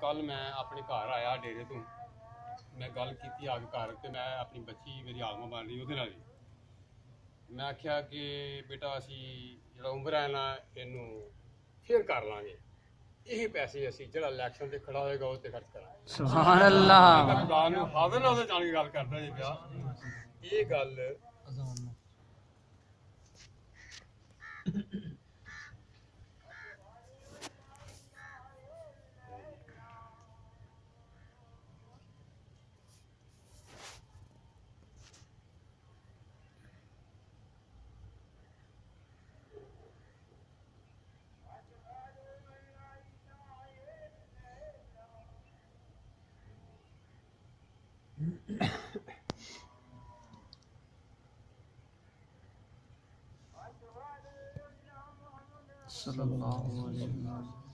ਕੱਲ ਮੈਂ ਆਪਣੇ ਘਰ ਆਇਆ ਡੇਰੇ ਤੋਂ, ਮੈਂ ਗੱਲ ਕੀਤੀ ਆ ਕੇ ਘਰ ਤੇ ਮੈਂ ਆਪਣੀ ਬੱਚੀ ਮੇਰੀ ਆਲਮਾ ਬਣ ਰਹੀ ਉਹਦੇ ਨਾਲ ਵੀ ਮੈਂ ਆਖਿਆ ਕਿ ਬੇਟਾ ਅਸੀਂ ਜਿਹੜਾ ਉਮਰ ਹੈ ਨਾ ਇਹਨੂੰ ਫੇਰ ਕਰ ਲਾਂਗੇ, ਇਹ ਪੈਸੇ ਅਸੀਂ ਜਿਹੜਾ ਇਲੈਕਸ਼ਨ ਤੇ ਖੜਾ ਹੋਏਗਾ ਉਹ ਤੇ ਖਰਚ ਕਰਾਂਗੇ। ਸੁਭਾਨ ਅੱਲਾਹ। ਮੈਂ ਖੁਦਾ ਨੂੰ ਹਾਜ਼ਰ ਨਾਲ ਉਹਦੇ ਜਾਣ ਕੇ ਗੱਲ ਕਰਦਾ ਜੀ ਪਿਆ ਇਹ ਗੱਲ सल्लल्लाहु अलैहि वसल्लम।